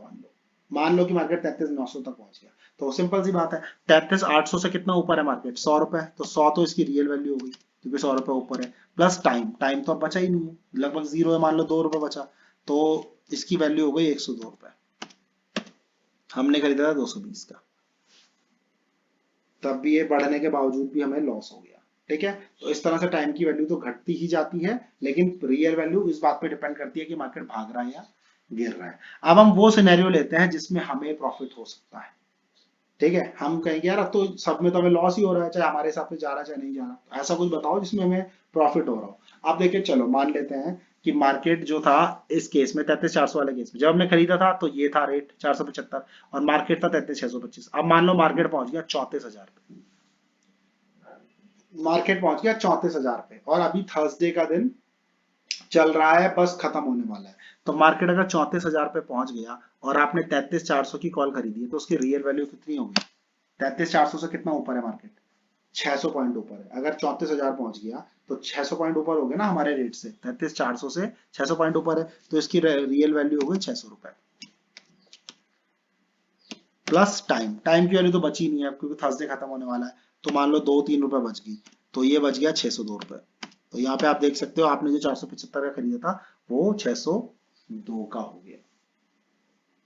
मान लो कि मार्केट 33,900 तक पहुंच गया। तो सिंपल सी बात है, 33,800 से कितना ऊपर है मार्केट? 100 रुपए। तो 100 तो इसकी रियल वैल्यू हो गई, क्योंकि 100 रुपए ऊपर है। प्लस टाइम, टाइम तो अब बचा ही नहीं है, लगभग जीरो है, मान लो 2 रुपए बचा। तो इसकी वैल्यू हो गई 102 रुपए। हमने खरीदा था 220 का, तब भी ये बढ़ने के बावजूद भी हमें लॉस हो गया, ठीक है। तो इस तरह से टाइम की वैल्यू तो घटती ही जाती है, लेकिन रियल वैल्यू इस बात पे डिपेंड करती है कि मार्केट भाग रहा है या गिर रहा है। अब हम वो सिनेरियो लेते हैं जिसमें हमें प्रॉफिट हो सकता है, ठीक है। हम कहेंगे यार अब तो सब में तो हमें लॉस ही हो रहा है, चाहे हमारे हिसाब से जा रहा है चाहे नहीं जा रहा, ऐसा कुछ बताओ जिसमें हमें प्रॉफिट हो रहा हो। आप देखिए, चलो मान लेते हैं कि मार्केट जो था इस केस में 33,400 वाले केस में, जब हमने खरीदा था तो ये था रेट 475 और मार्केट था 33,625। अब मान लो मार्केट पहुंच गया 34,000 पे, मार्केट पहुंच गया 34,000 पे और अभी थर्सडे का दिन चल रहा है, बस खत्म होने वाला है। तो मार्केट अगर 34,000 पे पहुंच गया और आपने 33,400 की कॉल खरीदी है, तो उसकी रियल वैल्यू कितनी होगी? 33,400 से कितना ऊपर है मार्केट? 600 पॉइंट ऊपर है। अगर 34,000 पहुंच गया तो 600 पॉइंट ऊपर हो गया ना हमारे रेट से, 33,400 से 600 पॉइंट ऊपर है, तो इसकी रियल वैल्यू हो गई 600 रुपए प्लस टाइम। टाइम की वैल्यू तो बची नहीं है क्योंकि थर्सडे खत्म होने वाला है, तो मान लो 2-3 रुपए बच गई, तो ये बच गया 602 रुपए। तो यहाँ पे आप देख सकते हो, आपने जो 475 का खरीदा था वो 602 का हो गया,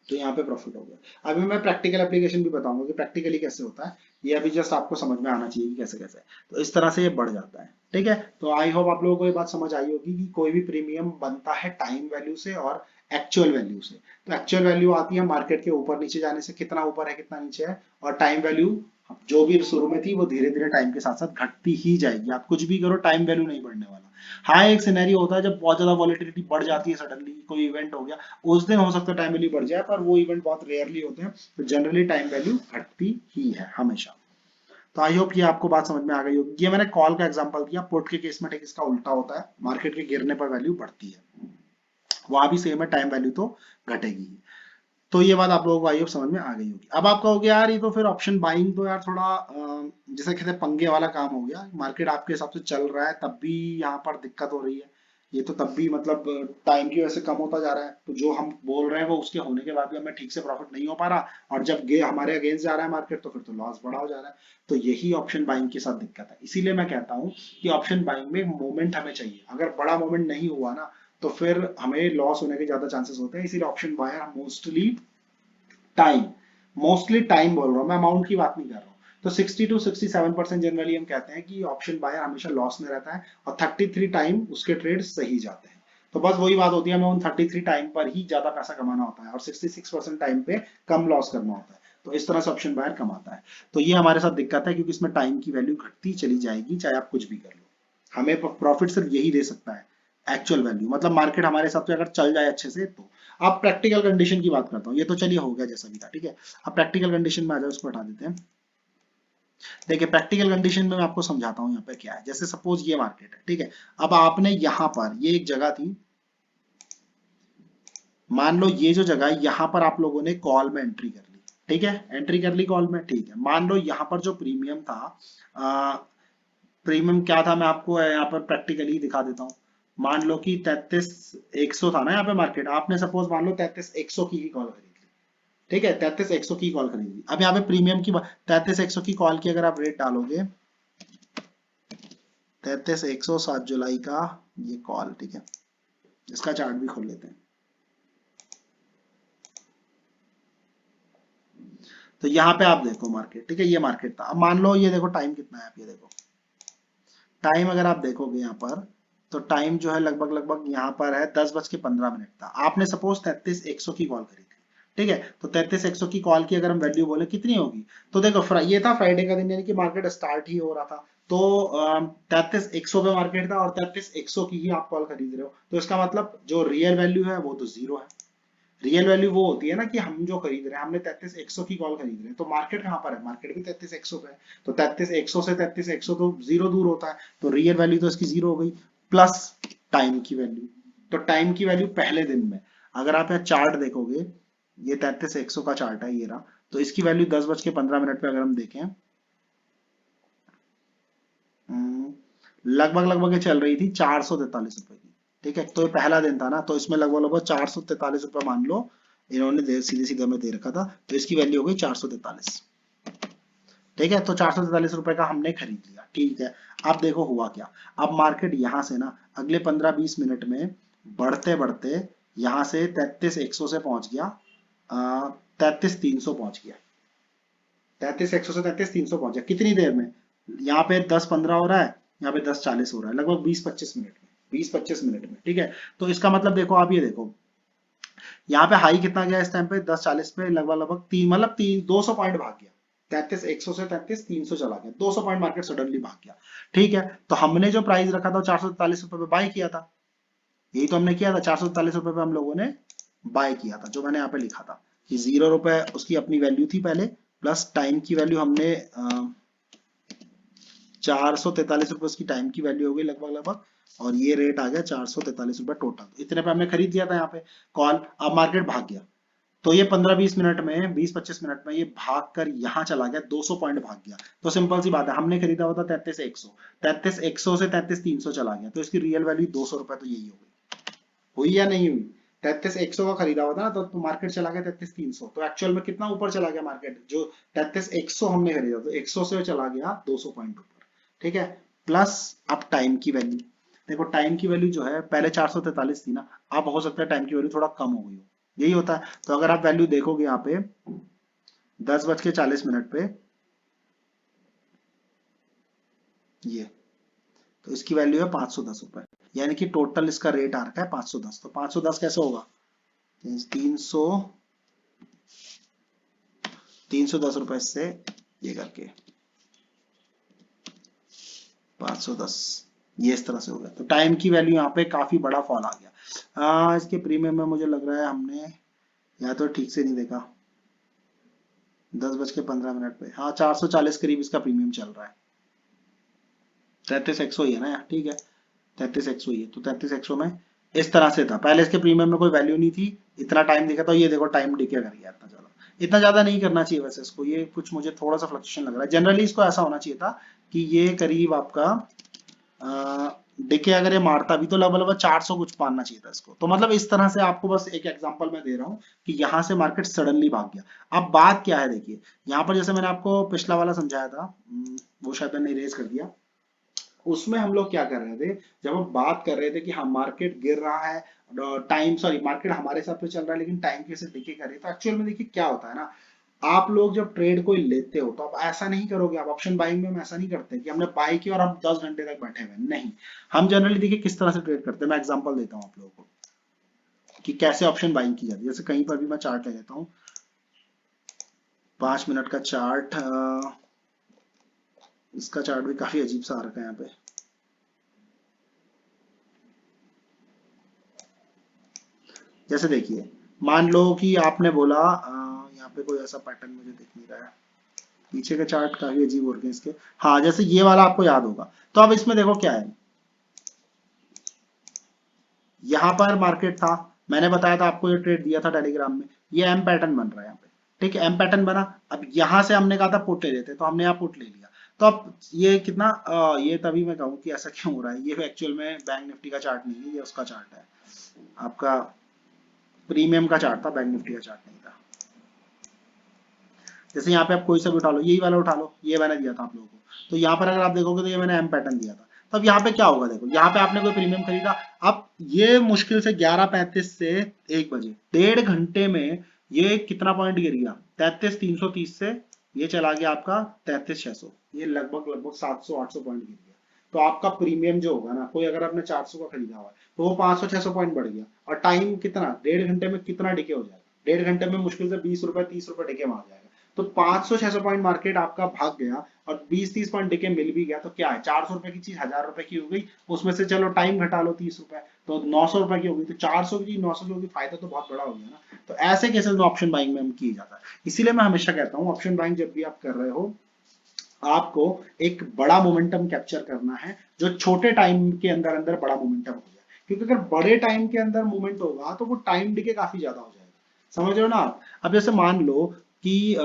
तो यहाँ पे प्रॉफिट हो गया। अभी मैं प्रैक्टिकल एप्लीकेशन भी बताऊंगा कि प्रैक्टिकली कैसे होता है, ये अभी जस्ट आपको समझ में आना चाहिए कि कैसे कैसे। तो इस तरह से ये बढ़ जाता है, ठीक है। तो आई होप आप लोगों को ये बात समझ आई होगी कि कोई भी प्रीमियम बनता है टाइम वैल्यू से और एक्चुअल वैल्यू से। तो एक्चुअल वैल्यू आती है मार्केट के ऊपर नीचे जाने से, कितना ऊपर है कितना नीचे है, और टाइम वैल्यू जो भी शुरू में थी वो धीरे धीरे टाइम के साथ साथ घटती ही जाएगी। आप कुछ भी करो, टाइम वैल्यू नहीं बढ़ने वाला। हाँ, एक सिनेरियो होता है जब बहुत ज्यादा वॉलेटिलिटी बढ़ जाती है, सडनली कोई इवेंट हो गया, उस दिन हो सकता है टाइम वैल्यू बढ़ जाए, पर वो इवेंट बहुत रेयरली होते हैं। तो जनरली टाइम वैल्यू घटती ही है हमेशा। तो आई होप ये आपको बात समझ में आ गई होगी। ये मैंने कॉल का एग्जांपल दिया, पुट के केस में ठीक इसका उल्टा होता है, मार्केट के गिरने पर वैल्यू बढ़ती है, वहां भी सेम है, टाइम वैल्यू तो घटेगी ही। तो ये बात आप लोगों को आई होप समझ में आ गई होगी। अब आप कहोगे यार ये तो फिर ऑप्शन बाइंग तो यार थोड़ा जैसे कहते हैं पंगे वाला काम हो गया, मार्केट आपके हिसाब से चल रहा है तब भी यहाँ पर दिक्कत हो रही है, ये तो तब भी मतलब टाइम की वजह से कम होता जा रहा है, तो जो हम बोल रहे हैं वो उसके होने के बाद भी हमें ठीक से प्रॉफिट नहीं हो पा रहा, और जब गे हमारे अगेंस्ट जा रहा है मार्केट तो फिर तो लॉस बड़ा हो जा रहा है। तो यही ऑप्शन बाइंग के साथ दिक्कत है। इसीलिए मैं कहता हूँ कि ऑप्शन बाइंग में मोमेंट हमें चाहिए, अगर बड़ा मोमेंट नहीं हुआ ना तो फिर हमें लॉस होने के ज्यादा चांसेस होते हैं। इसीलिए option buyer time mostly time बोल रहा हूँ मैं, अमाउंट की बात नहीं कर रहा हूँ। तो 60 to 67% जनरली हम कहते हैं कि ऑप्शन बायर हमेशा लॉस में रहता है, और 33 टाइम उसके ट्रेड सही जाते हैं। तो बस वही बात होती है, हमें उन 33 टाइम पर ही ज्यादा पैसा कमाना होता है और 66% टाइम पे कम लॉस करना होता है। तो इस तरह से ऑप्शन बायर कमाता है। तो ये हमारे साथ दिक्कत है, क्योंकि इसमें टाइम की वैल्यू घटती चली जाएगी चाहे आप कुछ भी कर लो। हमें प्रॉफिट सिर्फ यही दे सकता है, एक्चुअल वैल्यू, मतलब मार्केट हमारे हिसाब से अगर चल जाए अच्छे से तो। अब प्रैक्टिकल कंडीशन की बात करता हूँ, ये तो चलिए हो गया जैसा भी था, ठीक है। अब प्रैक्टिकल कंडीशन में आ जाओ, उसको हटा देते हैं। देखिए प्रैक्टिकल कंडीशन में मैं आपको समझाता हूँ यहाँ पे क्या है। जैसे सपोज ये मार्केट है, ठीक है। अब आपने यहाँ पर, ये एक जगह थी, मान लो ये जो जगह है यहाँ पर आप लोगों ने कॉल में एंट्री कर ली, ठीक है, एंट्री कर ली कॉल में, ठीक है। मान लो यहाँ पर जो प्रीमियम था, प्रीमियम क्या था मैं आपको यहाँ पर प्रैक्टिकली दिखा देता हूँ। मान लो कि 33,100 था ना यहाँ पे मार्केट, आपने सपोज मान लो 33,100 की ही कॉल खरीद ली, ठीक है, 33,100 की कॉल खरीद ली। अब यहाँ पे प्रीमियम की 33,100 की कॉल की अगर आप रेट डालोगे, 33,100 7 जुलाई का ये कॉल, ठीक है, इसका चार्ट भी खोल लेते हैं। तो यहाँ पे आप देखो मार्केट, ठीक है, ये मार्केट था। अब मान लो ये देखो टाइम कितना है, आप ये देखो टाइम, अगर आप देखोगे यहाँ पर तो टाइम जो है लगभग लगभग यहाँ पर है 10:15 था। आपने सपोज 33,100 की कॉल खरीदी, ठीक है। तो 33,100 की कॉल की अगर हम वैल्यू बोले कितनी होगी, तो देखो ये था फ्राइडे का दिन, यानी कि मार्केट स्टार्ट ही हो रहा था। तो 33,100 पे मार्केट था और 33,100 की ही आप कॉल खरीद रहे हो, तो इसका मतलब जो रियल वैल्यू है वो तो जीरो है। रियल वैल्यू वो होती है ना कि हम जो खरीद रहे हैं, हमने 33,100 की कॉल खरीद रहे हैं, तो मार्केट कहाँ पर है, मार्केट भी 33,100 पे है। तो 33,100 से 33,100 तो जीरो दूर होता है, तो रियल वैल्यू तो इसकी जीरो हो गई, प्लस टाइम की वैल्यू। तो टाइम की वैल्यू पहले दिन में, अगर आप यहाँ चार्ट देखोगे, ये 33,100 का चार्ट है, ये रहा। तो इसकी वैल्यू 10:15 पे अगर हम देखें, लगभग लगभग ये चल रही थी 443 रुपए की, ठीक है। तो ये पहला दिन था ना, तो इसमें लगभग लगभग 443 रुपए मान लो इन्होंने सीधे सीधे में दे रखा था, तो इसकी वैल्यू हो गई 443, ठीक है। तो 443 रुपए का हमने खरीद लिया, ठीक है। अब देखो हुआ क्या, अब मार्केट यहां से ना अगले 15-20 मिनट में बढ़ते बढ़ते यहां से 33,100 से पहुंच गया 33,300 पहुंच गया, 33,100 से 33,300 पहुंच गया कितनी देर में, यहाँ पे 10:15 हो रहा है, यहाँ पे 10:40 हो रहा है, लगभग 20-25 मिनट में, 20-25 मिनट में, ठीक है। तो इसका मतलब देखो, आप ये देखो यहाँ पे हाई कितना गया इस टाइम पे, 10:40 पे लगभग लगभग तीन, मतलब 200 पॉइंट भाग गया। 33,100 से 33,300 चला गया, 200 पॉइंट मार्केट सडनली भाग गया, ठीक है। तो हमने जो प्राइस रखा था 443 रुपए पे बाय किया था, यही तो हमने किया था, 443 रुपए पे हम लोगों ने बाय किया था, जो मैंने यहाँ पे लिखा था कि 0 रुपए उसकी अपनी वैल्यू थी पहले, प्लस टाइम की वैल्यू हमने 443 रुपए उसकी टाइम की वैल्यू हो गई लगभग लगभग, और ये रेट आ गया 443 रुपए टोटल, इतने पे हमने खरीद दिया था यहाँ पे कॉल। अब मार्केट भाग गया, तो ये 15-20 मिनट में, 20-25 मिनट में ये भाग कर यहाँ चला गया, 200 पॉइंट भाग गया। तो सिंपल सी बात है, हमने खरीदा हुआ था 33,100 से 33,300 चला गया, तो इसकी रियल वैल्यू 200 रुपए तो यही हो गई, हुई या नहीं हुई। 33,100 का खरीदा हुआ था ना, तो मार्केट चला गया 33,300, तो एक्चुअल में कितना ऊपर चला गया मार्केट, जो 33,100 हमने खरीदा तो 100 से चला गया 200 पॉइंट ऊपर, ठीक है। प्लस अब टाइम की वैल्यू देखो, टाइम की वैल्यू जो है पहले 443 थी ना, अब हो सकता है टाइम की वैल्यू थोड़ा कम हो गई हो, यही होता है। तो अगर आप वैल्यू देखोगे यहाँ पे 10:40 पे, ये तो इसकी वैल्यू है 510 रुपए, यानी कि टोटल इसका रेट आ रखा है 510। तो 510 कैसे होगा, 310 रुपए से ये करके 510, ये इस तरह से हो गया। तो टाइम की वैल्यू यहाँ पे काफी बड़ा फॉल आ गया। इसके प्रीमियम में मुझे लग रहा है हमने या तो ठीक से नहीं देखा, 10:15 पे, हाँ 440 करीब इसका प्रीमियम चल रहा है। 33,100 ही है ना यार, ठीक है, 33,100 ही है। तो 33,100 में इस तरह से था, पहले इसके प्रीमियम में कोई वैल्यू नहीं थी, इतना टाइम दिखा, तो ये देखो टाइम डिके कर गया इतना ज्यादा। इतना ज्यादा नहीं करना चाहिए वैसे इसको, ये कुछ मुझे थोड़ा सा फ्लक्चुएशन लग रहा है। जनरली इसको ऐसा होना चाहिए था कि ये करीब आपका डिके अगर ये मारता भी तो लगभग 400 कुछ मारना चाहिए था इसको। तो मतलब इस तरह से आपको बस एक एग्जांपल मैं दे रहा हूँ कि यहाँ से मार्केट सडनली भाग गया। अब बात क्या है देखिए, यहाँ पर जैसे मैंने आपको पिछला वाला समझाया था, वो शायद मैंने इरेज कर दिया। उसमें हम लोग क्या कर रहे थे, जब हम बात कर रहे थे कि हाँ मार्केट गिर रहा है, टाइम सॉरी मार्केट हमारे हिसाब से चल रहा है लेकिन टाइम के से डिके कर रही है, तो एक्चुअल में देखिए क्या होता है ना, आप लोग जब ट्रेड कोई लेते हो तो आप ऐसा नहीं करोगे, आप ऑप्शन बाइंग में हम ऐसा नहीं करते कि हमने बाई किया और हम 10 घंटे तक बैठे हुए, नहीं। हम जनरली देखिए किस तरह से ट्रेड करते हैं, मैं एग्जांपल देता हूँ आप लोगों को कि कैसे ऑप्शन बाइंग की जाती है। जैसे कहीं पर भी मैं चार्ट ले लेता हूँ, 5 मिनट का चार्ट, इसका चार्ट भी काफी अजीब सा आ रखा है यहाँ पे। जैसे देखिए, मान लो कि आपने बोला यहाँ पे कोई ऐसा पैटर्न मुझे दिख नहीं रहा है, पीछे के चार्ट काफी अजीब हो रखे हैं इसके। हाँ जैसे ये वाला आपको याद होगा, तो अब इसमें देखो क्या है, यहाँ पर मार्केट था, मैंने बताया था आपको, ये ट्रेड दिया था टेलीग्राम में, ये एम पैटर्न बन रहा है यहाँ पे, ठीक है, एम पैटर्न बना। अब यहाँ से हमने कहा था पुट ले लेते, तो हमने यहाँ पुट ले लिया। तो अब ये कितना ये तभी मैं कहूँ कि ऐसा क्यों हो रहा है, ये एक्चुअल में बैंक निफ्टी का चार्ट नहीं है, ये उसका चार्ट है, आपका प्रीमियम का चार्ट था, बैंक निफ्टी का चार्ट नहीं था। जैसे यहाँ पे आप कोई सा भी उठा लो, यही वाला उठा लो, ये मैंने दिया था आप लोगों को, तो यहाँ पर अगर आप देखोगे तो ये मैंने एम पैटर्न दिया था। तब यहाँ पे क्या होगा देखो, यहाँ पे आपने कोई प्रीमियम खरीदा, अब ये मुश्किल से 11:35 से 1 बजे, 1.5 घंटे में ये कितना पॉइंट गिर गया, 33,330 से ये चला गया आपका 33,600, ये लगभग लगभग 700-800 पॉइंट गिर गया। तो आपका प्रीमियम जो होगा ना, कोई अगर आपने 400 का खरीदा हुआ है तो वो 500-600 पॉइंट बढ़ गया, और टाइम कितना, 1.5 घंटे में कितना डिके हो जाएगा, 1.5 घंटे में मुश्किल से 20 रुपए 30 रुपए डिके मार जाएगा। तो 500-600 पॉइंट मार्केट आपका भाग गया और 20-30 पॉइंट डिके मिल भी गया, तो क्या है, 400 रुपए की चीज 1000 रुपए की हो गई, उसमें से चलो टाइम घटा लो 30 रुपए, तो 900 रुपए की हो गई, तो 400 की चीज 900 की होगी, फायदा तो बहुत बड़ा हो गया ना। तो ऐसे केसेस में ऑप्शन बाइंग में हम किया जाता है। इसीलिए मैं हमेशा कहता हूँ ऑप्शन बाइंग जब भी आप कर रहे हो, आपको एक बड़ा मोमेंटम कैप्चर करना है, जो छोटे टाइम के अंदर अंदर बड़ा मोमेंटम हो जाए, क्योंकि अगर बड़े टाइम के अंदर मूवमेंट होगा तो वो टाइम डिके काफी ज्यादा हो जाएगा, समझ रहे हो ना आप। अब जैसे मान लो कि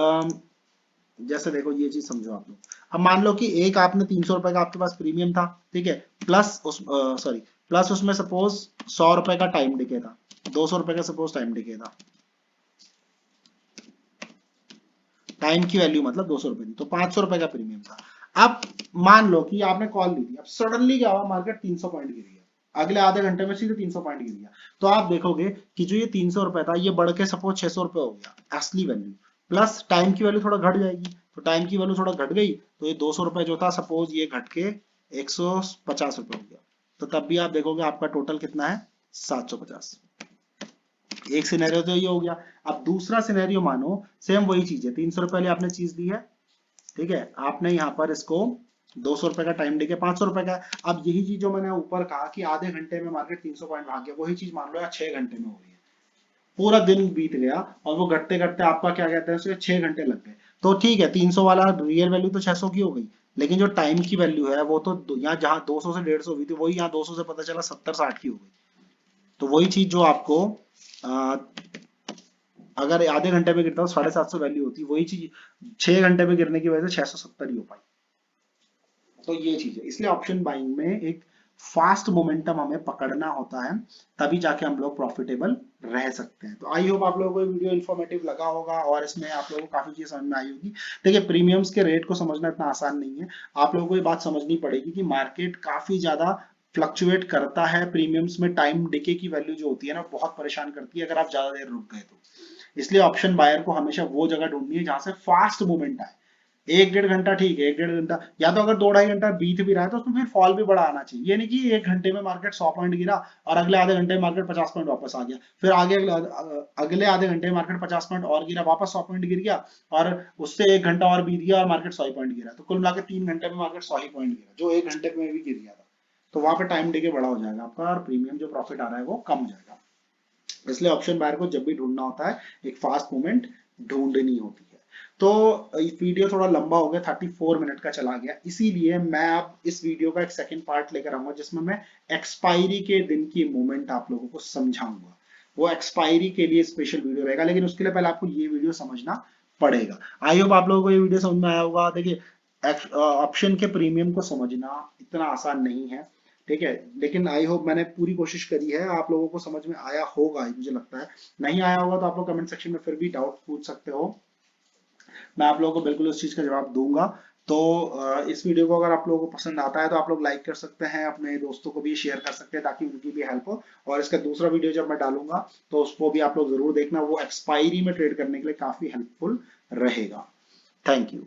जैसे देखो ये चीज समझो आप लोग, अब मान लो कि एक आपने 300 रुपए का आपके पास प्रीमियम था, ठीक है, प्लस उस सॉरी प्लस उसमें सपोज 100 रुपए का टाइम डिके था, 200 रुपए का सपोज टाइम डिके था, टाइम की वैल्यू मतलब 200 रुपए थी, तो 500 रुपए का प्रीमियम था। अब मान लो कि आपने कॉल ली थी, अब सडनली क्या हुआ, मार्केट 300 पॉइंट गिर गया, अगले आधे घंटे में सीधे 300 पॉइंट गिर गया। तो आप देखोगे कि जो ये 300 रुपए था, ये बढ़ के सपोज 600 रुपए हो गया असली वैल्यू, प्लस टाइम की वैल्यू थोड़ा घट जाएगी, तो टाइम की वैल्यू थोड़ा घट गई, तो ये 200 रुपए जो था सपोज ये घट के 150 रुपए हो गया। तो तब भी आप देखोगे आपका टोटल कितना है, 750। एक सिनेरियो तो ये हो गया। अब दूसरा सिनेरियो मानो सेम वही चीज है, 300 रुपए वाली आपने चीज दी है, ठीक है, आपने यहाँ पर इसको 200 रुपए का टाइम देके 500 रुपए का। अब यही चीज जो मैंने ऊपर कहा कि आधे घंटे में मार्केट 300 पॉइंट भाग गया, वही चीज मान लो यार 6 घंटे में हो रही है, पूरा दिन बीत गया और वो घटते घटते आपका क्या कहते हैं उसे 6 घंटे लग गए। तो ठीक है, 300 वाला रियल वैल्यू तो 600 की हो गई, लेकिन जो टाइम की वैल्यू है वो तो यहाँ जहाँ 200 से 150 हुई थी, वही यहाँ 200 से पता चला 70-60 की हो गई। तो वही चीज जो आपको आ, अगर आधे घंटे में गिरता तो 750 वैल्यू होती, वही चीज 6 घंटे में गिरने की वजह से 670 ही हो पाई। तो ये चीज है, इसलिए ऑप्शन बाइंग में एक फास्ट मोमेंटम हमें पकड़ना होता है, तभी जाके हम लोग प्रॉफिटेबल रह सकते हैं। तो आई होप आप लोगों को ये वीडियो इन्फॉर्मेटिव लगा होगा और इसमें आप लोगों को काफी चीज समझ में आई होगी। देखिए प्रीमियम्स के रेट को समझना इतना आसान नहीं है, आप लोगों को ये बात समझनी पड़ेगी कि मार्केट काफी ज्यादा फ्लक्चुएट करता है, प्रीमियम्स में टाइम डिके की वैल्यू जो होती है ना बहुत परेशान करती है अगर आप ज्यादा देर रुक गए तो। इसलिए ऑप्शन बायर को हमेशा वो जगह ढूंढनी है जहां से फास्ट मूवमेंट आए। 1-1.5 घंटा ठीक है, 1-1.5 घंटा, या तो अगर 2-2.5 घंटा बीत भी रहा है तो उसमें फिर फॉल भी बड़ा आना चाहिए, ये नहीं कि 1 घंटे में मार्केट 100 पॉइंट गिरा और अगले आधे घंटे में मार्केट 50 पॉइंट वापस आ गया, फिर आगे अगले आधे घंटे में मार्केट 50 पॉइंट और गिरा, वापस 100 पॉइंट गिर गया, और उससे 1 घंटा और बीत गया और मार्केट 100 पॉइंट गिरा, तो कुल मिलाकर 3 घंटे में मार्केट 100 ही पॉइंट गिरा, जो 1 घंटे में भी गिर गया था। तो वहां पे टाइम डिके बड़ा हो जाएगा आपका और प्रीमियम जो प्रॉफिट आ रहा है वो कम हो जाएगा। इसलिए ऑप्शन बायर को जब भी ढूंढना होता है एक फास्ट मूवमेंट ढूंढनी होती है। तो वीडियो थोड़ा लंबा हो गया, 34 मिनट का चला गया, इसीलिए मैं अब इस वीडियो का एक सेकंड पार्ट लेकर आऊंगा जिसमें मैं एक्सपायरी के दिन की मूवमेंट आप लोगों को समझाऊंगा। वो एक्सपायरी के लिए स्पेशल वीडियो रहेगा, लेकिन उसके लिए पहले आपको ये वीडियो समझना पड़ेगा। आई होप आप लोगों को ये वीडियो समझ में आया होगा। देखिए ऑप्शन के प्रीमियम को समझना इतना आसान नहीं है, ठीक है, लेकिन आई होप मैंने पूरी कोशिश करी है, आप लोगों को समझ में आया होगा मुझे लगता है। नहीं आया होगा तो आप लोग कमेंट सेक्शन में फिर भी डाउट पूछ सकते हो, मैं आप लोगों को बिल्कुल उस चीज का जवाब दूंगा। तो इस वीडियो को अगर आप लोगों को पसंद आता है तो आप लोग लाइक कर सकते हैं, अपने दोस्तों को भी शेयर कर सकते हैं ताकि उनकी भी हेल्प हो। और इसका दूसरा वीडियो जब मैं डालूंगा तो उसको भी आप लोग जरूर देखना, वो एक्सपायरी में ट्रेड करने के लिए काफी हेल्पफुल रहेगा। Thank you.